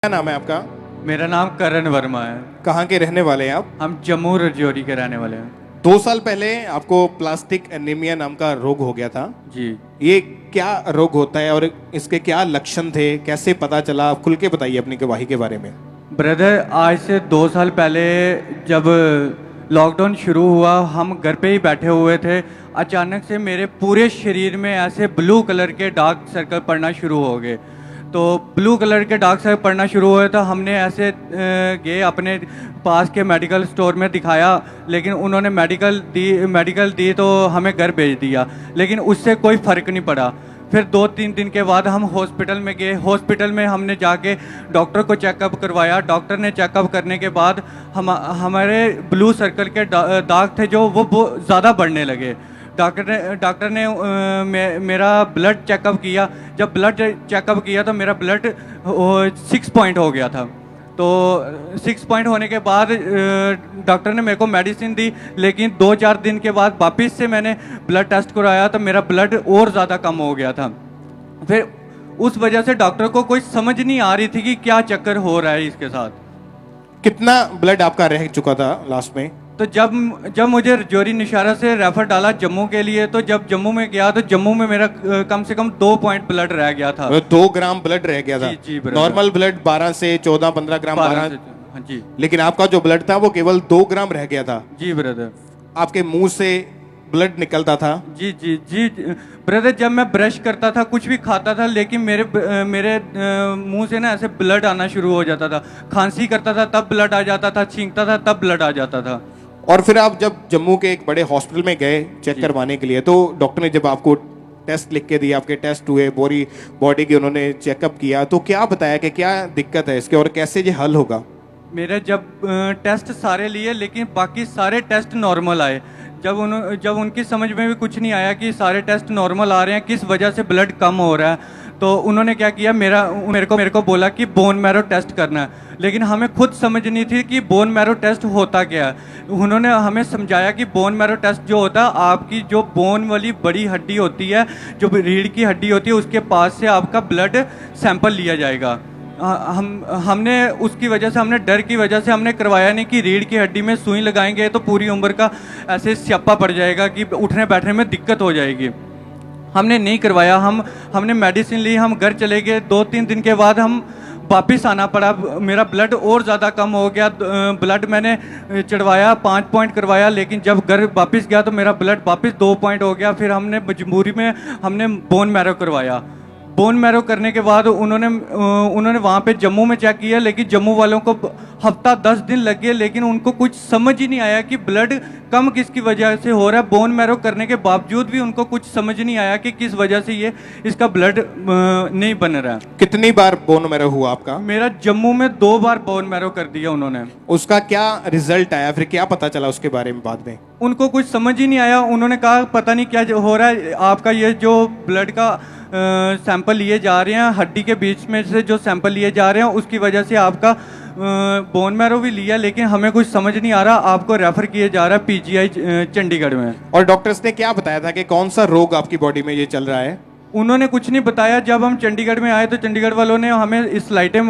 क्या नाम है आपका? मेरा नाम करण वर्मा है। कहाँ के रहने वाले हैं आप? हम जम्मू रजौरी के रहने वाले हैं। 2 साल पहले आपको प्लास्टिक एनीमिया नाम का रोग हो गया था। जी। ये क्या रोग होता है और इसके क्या लक्षण थे, कैसे पता चला? आप खुल के बताइए अपनी गवाही के बारे में। ब्रदर, आज से 2 साल पहले जब लॉकडाउन शुरू हुआ, हम घर पे ही बैठे हुए थे। अचानक से मेरे पूरे शरीर में ऐसे ब्लू कलर के डार्क सर्कल पड़ना शुरू हो गए। तो ब्लू कलर के डार्क सर्कल पड़ना शुरू हुए तो हमने ऐसे गए अपने पास के मेडिकल स्टोर में दिखाया, लेकिन उन्होंने मेडिकल दी तो हमें घर भेज दिया, लेकिन उससे कोई फ़र्क नहीं पड़ा। फिर 2-3 दिन के बाद हम हॉस्पिटल में गए। हॉस्पिटल में हमने जाके डॉक्टर को चेकअप करवाया। डॉक्टर ने चेकअप करने के बाद हमारे ब्लू सर्कल के दाग थे जो वो ज़्यादा बढ़ने लगे। डॉक्टर ने मेरा ब्लड चेकअप किया। जब ब्लड चेकअप किया तो मेरा ब्लड 6 पॉइंट हो गया था। तो 6 पॉइंट होने के बाद डॉक्टर ने मेरे को मेडिसिन दी, लेकिन 2-4 दिन के बाद वापस से मैंने ब्लड टेस्ट कराया तो मेरा ब्लड और ज़्यादा कम हो गया था। फिर उस वजह से डॉक्टर को कोई समझ नहीं आ रही थी कि क्या चक्कर हो रहा है इसके साथ। कितना ब्लड आपका रह चुका था लास्ट में? तो जब मुझे रजौरी निशारा से रेफर डाला जम्मू के लिए, तो जब जम्मू में गया तो जम्मू में मेरा कम से कम 2 पॉइंट ब्लड रह गया था। 2 ग्राम ब्लड रह गया था। जी, जी, नॉर्मल ब्लड 12 से 14-15 ग्राम 12। हाँ जी। लेकिन आपका जो ब्लड था वो केवल 2 ग्राम रह गया था। जी ब्रदर। आपके मुंह से ब्लड निकलता था। जी जी जी ब्रदर, जब मैं ब्रश करता था, कुछ भी खाता था, लेकिन मेरे मुंह से ना ऐसे ब्लड आना शुरू हो जाता था। खांसी करता था तब ब्लड आ जाता था, छींकता था तब ब्लड आ जाता था। और फिर आप जब जम्मू के एक बड़े हॉस्पिटल में गए चेक करवाने के लिए, तो डॉक्टर ने जब आपको टेस्ट लिख के दिया, आपके टेस्ट हुए, बॉडी की उन्होंने चेकअप किया, तो क्या बताया कि क्या दिक्कत है इसके और कैसे ये हल होगा? मेरे जब टेस्ट सारे लिए, लेकिन बाकी सारे टेस्ट नॉर्मल आए। जब उनकी समझ में भी कुछ नहीं आया कि सारे टेस्ट नॉर्मल आ रहे हैं, किस वजह से ब्लड कम हो रहा है, तो उन्होंने क्या किया, मेरे को बोला कि बोन मैरो टेस्ट करना है। लेकिन हमें खुद समझ नहीं थी कि बोन मैरो टेस्ट होता क्या है। उन्होंने हमें समझाया कि बोन मैरो टेस्ट जो होता है, आपकी जो बोन वाली बड़ी हड्डी होती है, जो रीढ़ की हड्डी होती है, उसके पास से आपका ब्लड सैंपल लिया जाएगा। हमने उसकी वजह से, हमने डर की वजह से हमने करवाया नहीं कि रीढ़ की हड्डी में सुई लगाएंगे तो पूरी उम्र का ऐसे स्यापा पड़ जाएगा कि उठने बैठने में दिक्कत हो जाएगी। हमने नहीं करवाया। हमने मेडिसिन ली, हम घर चले गए। 2-3 दिन के बाद हम वापस आना पड़ा। मेरा ब्लड और ज़्यादा कम हो गया। ब्लड मैंने चढ़वाया, 5 पॉइंट करवाया, लेकिन जब घर वापस गया तो मेरा ब्लड वापस 2 पॉइंट हो गया। फिर हमने मजबूरी में हमने बोन मैरो करवाया। बोन मैरो करने के बाद उन्होंने वहाँ पे जम्मू में चेक किया, लेकिन जम्मू वालों को हफ्ता 10 दिन लग गए, लेकिन उनको कुछ समझ ही नहीं आया कि ब्लड कम किसकी वजह से हो रहा है। बोन मैरो करने के बावजूद भी उनको कुछ समझ नहीं आया कि किस वजह से इसका ब्लड नहीं बन रहा है। कितनी बार बोन मैरो हुआ आपका? मेरा जम्मू में 2 बार बोन मैरो कर दिया उन्होंने। उसका क्या रिजल्ट आया, फिर क्या पता चला उसके बारे में बाद में? उनको कुछ समझ ही नहीं आया। उन्होंने कहा पता नहीं क्या हो रहा है, आपका ये जो ब्लड का सैंपल लिए जा रहे हैं, हड्डी के बीच में से जो सैंपल लिए जा रहे हैं, उसकी वजह से आपका बोन मैरो भी लिया, लेकिन हमें कुछ समझ नहीं आ रहा। आपको रेफर किया जा रहा है पीजीआई चंडीगढ़ में। और डॉक्टर्स ने क्या बताया था कि कौन सा रोग आपकी बॉडी में ये चल रहा है? उन्होंने कुछ नहीं बताया। जब हम चंडीगढ़ में आए तो चंडीगढ़ वालों ने हमें स्लाइटें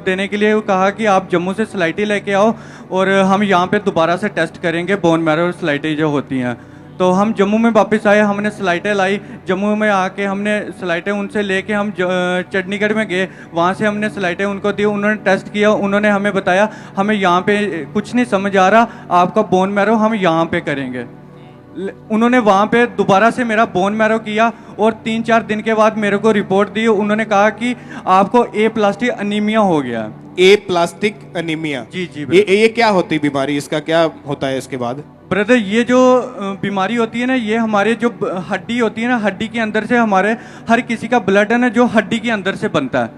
देने के लिए कहा कि आप जम्मू से स्लाइटें लेके आओ और हम यहाँ पे दोबारा से टेस्ट करेंगे बोन मैरो स्लाइटें जो होती हैं। तो हम जम्मू में वापस आए, हमने स्लाइटें लाई। जम्मू में आके हमने स्लाइटें उनसे लेके हम चंडीगढ़ में गए। वहाँ से हमने स्लाइटें उनको दी, उन्होंने टेस्ट किया। उन्होंने हमें बताया हमें यहाँ पे कुछ नहीं समझ आ रहा, आपका बोन मैरो हम यहाँ पे करेंगे। उन्होंने वहाँ पे दोबारा से मेरा बोन मैरो किया और 3-4 दिन के बाद मेरे को रिपोर्ट दी। उन्होंने कहा कि आपको ए प्लास्टिक अनीमिया हो गया। ए प्लास्टिक अनीमिया? जी जी। ये क्या होती बीमारी, इसका क्या होता है इसके बाद? ब्रदर, ये जो बीमारी होती है ना, ये हमारे जो हड्डी होती है ना, हड्डी के अंदर से हमारे हर किसी का ब्लड है ना, जो हड्डी के अंदर से बनता है,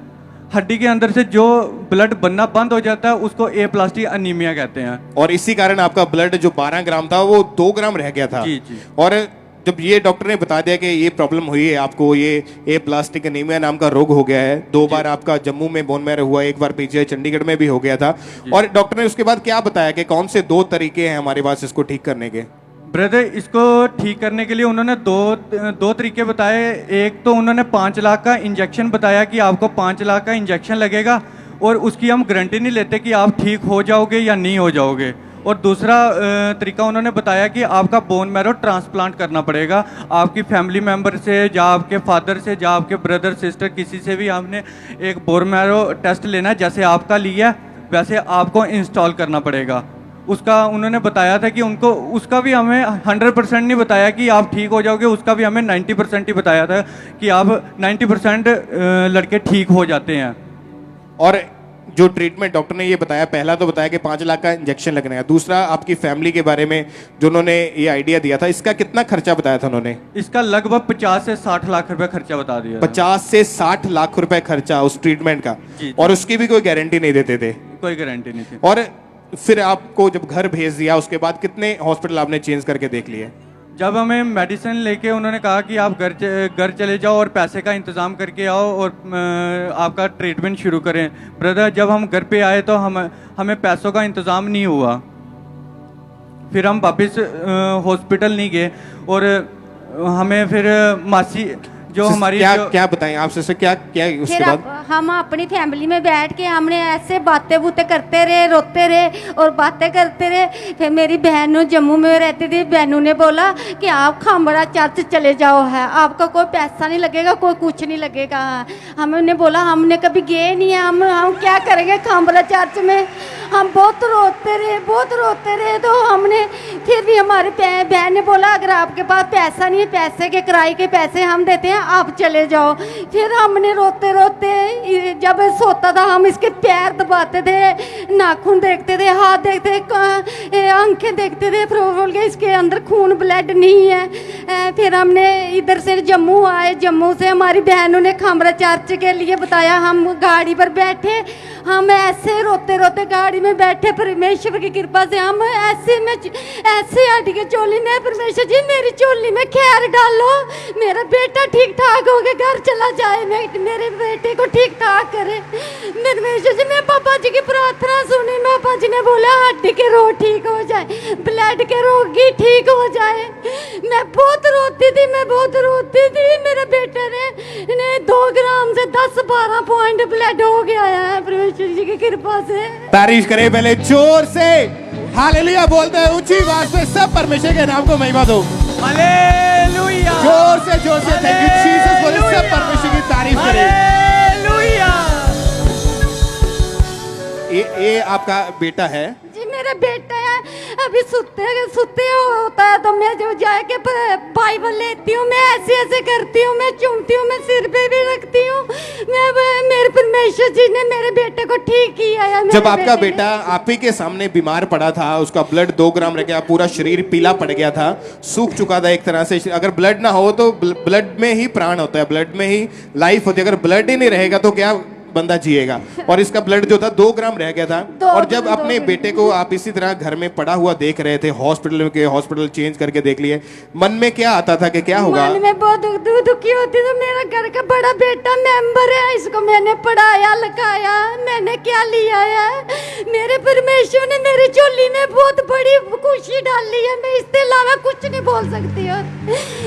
हड्डी के अंदर से जो ब्लड बनना बंद हो जाता है, उसको ए प्लास्टिक अनीमिया कहते हैं। और इसी कारण आपका ब्लड जो 12 ग्राम था वो 2 ग्राम रह गया था। जी जी। और जब ये डॉक्टर ने बता दिया कि ये प्रॉब्लम हुई है आपको, ये ए प्लास्टिक एनीमिया नाम का रोग हो गया है, 2 बार आपका जम्मू में बोन मैरो हुआ, 1 बार पीजीआई चंडीगढ़ में भी हो गया था, और डॉक्टर ने उसके बाद क्या बताया कि कौन से 2 तरीके हैं हमारे पास इसको ठीक करने के? ब्रदर, इसको ठीक करने के लिए उन्होंने दो तरीके बताए। एक तो उन्होंने 5 लाख का इंजेक्शन बताया कि आपको 5 लाख का इंजेक्शन लगेगा, और उसकी हम गारंटी नहीं लेते कि आप ठीक हो जाओगे या नहीं हो जाओगे। और दूसरा तरीका उन्होंने बताया कि आपका बोन मैरो ट्रांसप्लांट करना पड़ेगा, आपकी फैमिली मेम्बर से या आपके फादर से या आपके ब्रदर सिस्टर किसी से भी आपने एक बोन मैरो टेस्ट लेना है, जैसे आपका लिया वैसे आपको इंस्टॉल करना पड़ेगा। उसका उन्होंने बताया था कि उनको उसका भी हमें 100% नहीं बताया कि आप ठीक हो जाओगे, उसका भी हमें 90% ही बताया था कि आप 90% लड़के ठीक हो जाते हैं। और जो ट्रीटमेंट डॉक्टर ने ये बताया, पहला तो बताया कि 5 लाख का इंजेक्शन लगने का, दूसरा आपकी फैमिली के बारे में जो उन्होंने ये आइडिया दिया था, इसका कितना खर्चा बताया था उन्होंने? इसका लगभग 50 से 60 लाख रुपए खर्चा बता दिया। 50 से 60 लाख रुपए खर्चा उस ट्रीटमेंट का। जी। और उसकी भी कोई गारंटी नहीं देते थे? कोई गारंटी नहीं थी। और फिर आपको जब घर भेज दिया उसके बाद कितने हॉस्पिटल आपने चेंज करके देख लिए? जब हमें मेडिसिन लेके उन्होंने कहा कि आप घर चले जाओ और पैसे का इंतज़ाम करके आओ और आपका ट्रीटमेंट शुरू करें। ब्रदर, जब हम घर पे आए तो हमें पैसों का इंतज़ाम नहीं हुआ, फिर हम वापस हॉस्पिटल नहीं गए और हमें फिर मासी जो हमारी क्या बताएं आप सिस्टर, क्या उसके फिर बाद? हम अपनी फैमिली में बैठ के हमने ऐसे बातें बूतें करते रहे, रोते रहे और बातें करते रहे। फिर मेरी बहन जम्मू में रहती थी, बहनों ने बोला कि आप खामड़ा चर्च चले जाओ, है आपका कोई पैसा नहीं लगेगा, कोई कुछ नहीं लगेगा। हमने बोला हमने कभी गए नहीं है, हम क्या करेंगे खामड़ा चर्च में। हम बहुत रोते रहे तो हमने फिर भी हमारे बहन ने बोला अगर आपके पास पैसा नहीं है, पैसे के किराए के पैसे हम देते हैं, आप चले जाओ। फिर हमने रोते रोते जब सोता था हम इसके पैर दबाते थे, नाखून देखते थे, हाथ देखते थे, आंखें देखते थे, फिर बोल के इसके अंदर खून ब्लड नहीं है। फिर हमने इधर से जम्मू आए, जम्मू से हमारी बहनों ने खामरा चर्च के लिए बताया। हम गाड़ी पर बैठे, हम ऐसे रोते रोते गाड़ी में बैठे, परमेश्वर की कृपा से हम ऐसे हट के चोली में, परमेश्वर जी मेरी चोली में खैर डालो, मेरा बेटा ठीक ठाक हो के घर चला जाए, मेरे बेटे को ठीक ठाक करे। परमेश्वर जी, मैं पापा जी की प्रार्थना सुनी, पापा जी ने बोला हड्डी के रोग ठीक हो जाए, ब्लड के रोग ही ठीक हो जाए। मैं बहुत रोती थी, मेरे बेटे ने 2 ग्राम से 10-12 पॉइंट ब्लड हो गया है परमेश्वर जी की कृपा से। तारीफ करें पहले जोर से, हालेलुया बोलते हैं ऊंची आवाज में, सब परमेश्वर के नाम को महिमा दो। हालेलुया, जोर से थैंक यू जीसस बोले, सब परमेश्वर की तारीफ करें। हालेलुया। ये आपका बेटा है? जी मेरा बेटा है, अभी सुते होता है तो मैं जो जाके बाइबल लेती हूँ, मैं ऐसे करती हूँ, मैं चूमती हूँ, मैं सिर पे भी रखती हूँ। मेरे परमेश्वर जी ने मेरे बेटे को ठीक किया है। जब आपका बेटा आप ही के सामने बीमार पड़ा था, उसका ब्लड 2 ग्राम रह गया, पूरा शरीर पीला पड़ गया था, सूख चुका था एक तरह से। अगर ब्लड ना हो तो ब्लड में ही प्राण होता है, ब्लड में ही लाइफ होती है। अगर ब्लड ही नहीं रहेगा तो क्या बंदा जिएगा? और इसका ब्लड जो था 2 ग्राम रह गया था। और जब अपने बेटे को आप इसी तरह घर में पड़ा हुआ देख रहे थे, हॉस्पिटल चेंज करके देख लिए, मन में क्या आता था कि क्या होगा? मन में बहुत दुखी होती थी। मेरा घर का बड़ा बेटा मेंबर है, इसको मैंने पढ़ाया लिखाया, मैंने क्या लिया है? मेरे परमेश्वर ने मेरी चोली में बहुत बड़ी खुशी डाली है, मैं इसके अलावा कुछ नहीं बोल सकती हूँ।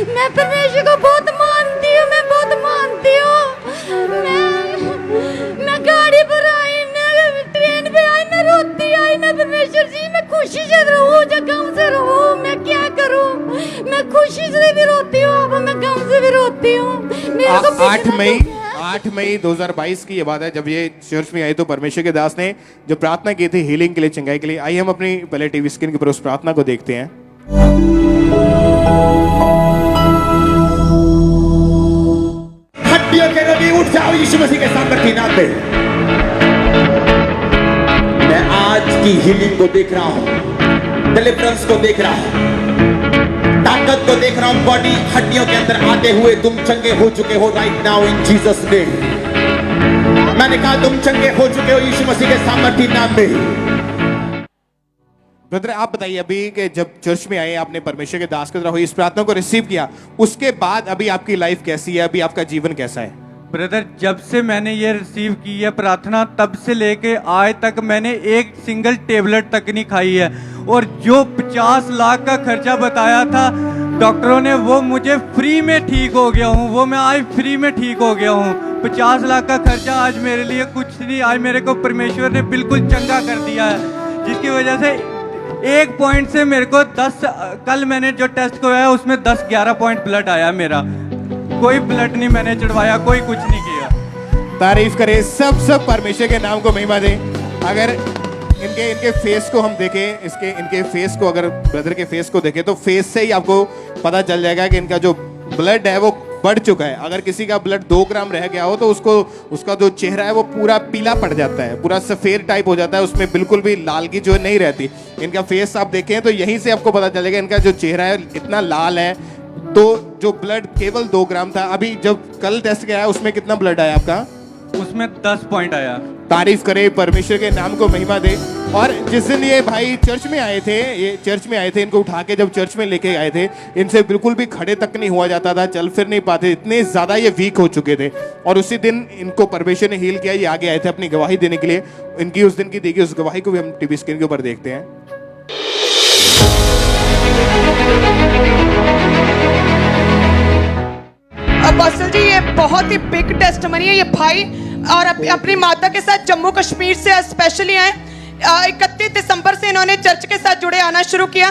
मैं परमेश्वर को बहुत मानती हूँ, मैं बहुत मानती हूँ। मैं गाड़ी पर आई, मैं ट्रेन पे आई, मैं रोती आई, मैं परमेश्वर जी मैं खुशी से रहूं या गम से रहूं, मैं क्या करूं? मैं खुशी से भी रोती हूँ, अब मैं गम से भी रोती हूँ। 8 मई 2022 की ये बात है, जब ये चर्च में आई तो परमेश्वर के दास ने जो प्रार्थना की थी हीलिंग के लिए, चंगाई के लिए। आइए हम अपनी पहले टीवी स्क्रीन के ऊपर उस प्रार्थना को देखते हैं। हड्डियों के रवि उठ जाओ यीशु मसीह के सामर्थ्य नाम में। मैं आज की हीलिंग को देख रहा हूं, डिलीवरेंस को देख रहा हूं, ताकत को देख रहा हूं, बॉडी हड्डियों के अंदर आते हुए। तुम चंगे हो चुके हो right now in Jesus name. मैंने कहा तुम चंगे हो चुके हो यीशु मसीह के सामर्थ्य नाम में। ब्रदर आप बताइए, अभी कि जब चर्च में आए, आपने परमेश्वर के दास के द्वारा हुई इस प्रार्थना को रिसीव किया, उसके बाद अभी आपकी लाइफ कैसी है, अभी आपका जीवन कैसा है? ब्रदर, जब से मैंने ये रिसीव की है प्रार्थना, तब से लेके आज तक मैंने एक सिंगल टेबलेट तक नहीं खाई है। और जो 50 लाख का खर्चा बताया था डॉक्टरों ने, वो मुझे फ्री में ठीक हो गया हूँ, वो मैं आज फ्री में ठीक हो गया हूँ। 50 लाख का खर्चा आज मेरे लिए कुछ नहीं, आज मेरे को परमेश्वर ने बिल्कुल चंगा कर दिया है, जिसकी वजह से 1 पॉइंट से मेरे को 10, कल मैंने जो टेस्ट करवाया उसमें 10-11 पॉइंट ब्लड आया मेरा। कोई ब्लड नहीं मैंने चढ़वाया, कोई कुछ नहीं किया। तारीफ करें सब परमेश्वर के नाम को महिमा दें। अगर इनके फेस को हम देखें, इनके फेस को, अगर ब्रदर के फेस को देखें तो फेस से ही आपको पता चल जाएगा कि इनका जो ब्लड है वो बढ़ चुका है। अगर किसी का ब्लड 2 ग्राम रह गया हो तो उसका जो चेहरा है वो पूरा पीला पड़ जाता है, पूरा सफेद टाइप हो जाता है, उसमें बिल्कुल भी लाल की जो नहीं रहती। इनका फेस आप देखें तो यहीं से आपको पता चलेगा इनका जो चेहरा है इतना लाल है। तो जो ब्लड केवल 2 ग्राम था, अभी जब कल टेस्ट किया है उसमें कितना ब्लड आया आपका? उसमें 10 पॉइंट आया। तारीफ करें, परमेश्वर के नाम को महिमा दे। और जिस दिन ये भाई चर्च में आए थे, इनको उठा के जब चर्च में लेके आए थे, इनसे बिल्कुल भी खड़े तक नहीं हुआ जाता था, चल फिर नहीं पाते, इतने ज्यादा ये वीक हो चुके थे। और उसी दिन इनको परमेश्वर ने हील किया, ये आगे आए थे अपनी गवाही देने के लिए। इनकी उस दिन की दी गई उस गवाही को भी हम टीवी स्क्रीन के ऊपर देखते हैं। असल जी ये बहुत ही बिग टेस्टमनी है। ये भाई और अपनी माता के साथ जम्मू कश्मीर से स्पेशली आए। 31 दिसंबर से इन्होंने चर्च के साथ जुड़े आना शुरू किया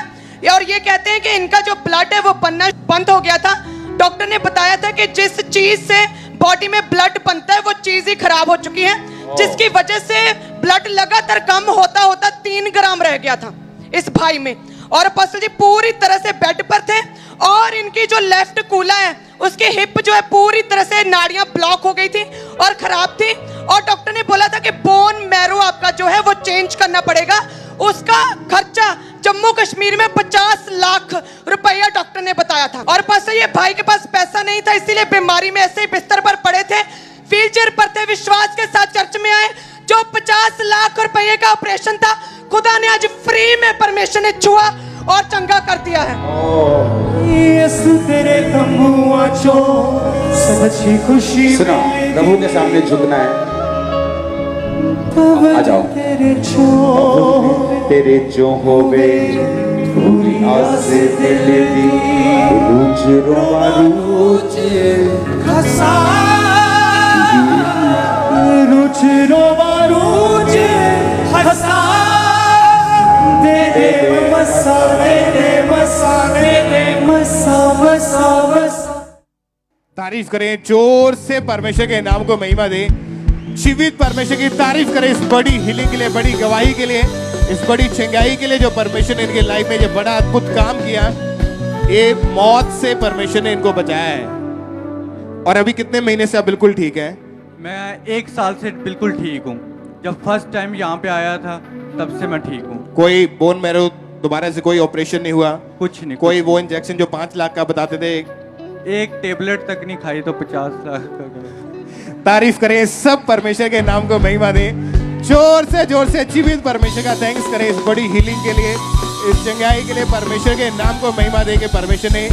और ये कहते हैं कि इनका जो ब्लड है वो बनना बंद हो गया था। डॉक्टर ने बताया था कि जिस चीज से बॉडी में ब्लड बनता है वो चीज ही खराब हो चुकी है, जिसकी वजह से ब्लड लगातार कम होता होता 3 ग्राम रह गया था इस भाई में। और पास्टर जी पूरी तरह से बेड पर थे और इनकी जो लेफ्ट कूला है उसकी हिप जो है पूरी तरह से नाड़ियां ब्लॉक हो गई थी और खराब थी। और डॉक्टर ने बोला था कि बोन मैरो आपका जो है वो चेंज करना पड़ेगा। उसका खर्चा जम्मू कश्मीर में 50 लाख रुपया डॉक्टर ने बताया था। और पास ये भाई के पास पैसा नहीं था, इसीलिए बीमारी में ऐसे ही बिस्तर पर पड़े थे, व्हीलचेयर पर थे, विश्वास के साथ चर्च में आए। जो 50 लाख रुपए का ऑपरेशन था, खुदा ने आज फ्री में परमेश्वर ने छुआ और चंगा कर दिया है। यीशु तेरे तंबुआ चो सच्ची खुशी सुनो, प्रभु के सामने झुकना है। आ जाओ। तेरे जो होवे पूरी आसे दिल दी रूज रोमा रूज हसा रुच रोवा रुच हसा दे दे मसा दे दे मसा दे दे मसा मसा मसा। तारीफ करें जोर से, परमेश्वर के नाम को महिमा दे। जीवित परमेश्वर की तारीफ करें इस बड़ी हीलिंग के लिए, बड़ी गवाही के लिए, इस बड़ी चंगाई के लिए जो परमेश्वर ने इनके लाइफ में ये बड़ा अद्भुत काम किया। ये मौत से परमेश्वर ने इनको बचाया है। और अभी कितने महीने से आप बिल्कुल ठीक है? मैं 1 साल से बिल्कुल ठीक हूँ। जब फर्स्ट टाइम यहाँ पे आया था तब से मैं ठीक हूँ। कोई बोन मैरो दोबारा से कोई ऑपरेशन नहीं हुआ? कुछ नहीं। कोई वो इंजेक्शन जो 5 लाख का बताते थे, एक टेबलेट तक नहीं खाई तो 50 लाख का गया। तारीफ करें सब परमेश्वर के नाम को महिमा दें। जोर से जीवित परमेश्वर का थैंक्स करें इस बड़ी हीलिंग के लिए, इस चंगाई के लिए। परमेश्वर के नाम को महिमा दे के परमेश्वर ने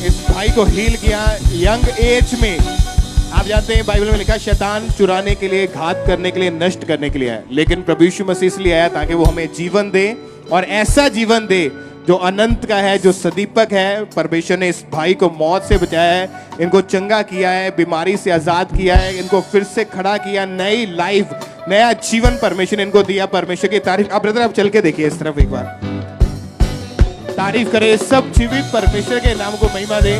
इस भाई को हील किया यंग एज में। आप जानते हैं बाइबल में लिखा शैतान चुराने के लिए, घात करने के लिए, नष्ट करने के लिए आया, लेकिन प्रभु यीशु मसीह इसलिए आया ताकि वो हमें जीवन दे और ऐसा जीवन दे जो अनंत का है, जो सदीपक है। परमेश्वर ने इस भाई को मौत से बचाया है, इनको चंगा किया है, बीमारी से आजाद किया है, इनको फिर से खड़ा किया, नई लाइफ, नया जीवन परमेश्वर ने इनको दिया। परमेश्वर की तारीफ। अब ब्रदर आप चल के देखिए इस तरफ एक बार। तारीफ करें सब जीवित परमेश्वर के नाम को महिमा दे।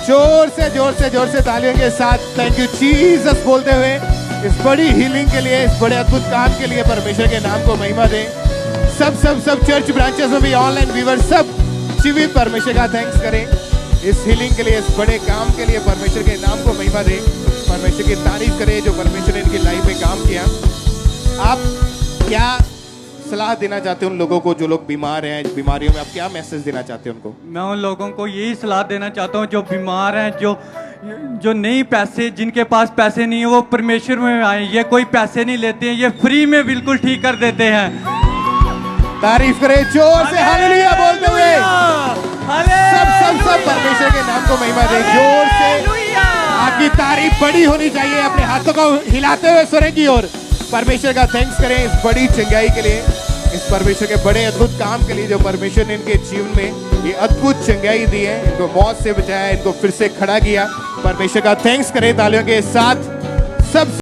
जोर से तालियों के साथ थैंक यू जीसस बोलते हुए इस बड़ी हीलिंग के लिए, इस बड़े अद्भुत काम के लिए परमेश्वर के नाम को महिमा दे। सब चर्च ब्रांचेस में भी ऑनलाइन व्यूअर सब जीवित परमेश्वर का थैंक्स करें इस हीलिंग के लिए, इस बड़े काम के लिए। परमेश्वर के नाम को महिमा दे, परमेश्वर की तारीफ करें जो परमेश्वर ने इनकी लाइफ में काम किया। आप क्या सलाह देना चाहते हैं उन लोगों को जो लोग बीमार हैं, बीमारियों में? आप क्या मैसेज देना चाहते हैं उनको? मैं उन लोगों को यही सलाह देना चाहता हूँ जो बीमार हैं, जो नहीं पैसे, जिनके पास पैसे नहीं है, वो परमेश्वर में आए। ये कोई पैसे नहीं लेते हैं, ये फ्री में बिल्कुल ठीक कर देते हैं। तारीफ करें जोर से हालेलुया बोलते हुए। सब परमेश्वर के नाम को महिमा दे। जोर से आपकी तारीफ बड़ी होनी चाहिए। अपने हाथों को हिलाते हुए स्वर्ग की ओर परमेश्वर का थैंक्स करें इस बड़ी चंगाई के लिए, इस परमेश्वर के बड़े अद्भुत काम के लिए जो परमेश्वर ने इनके जीवन में ये अद्भुत चंगाई दी है, इनको मौत से बचाया, इनको फिर से खड़ा किया। परमेश्वर का थैंक्स करें तालियों के साथ सब।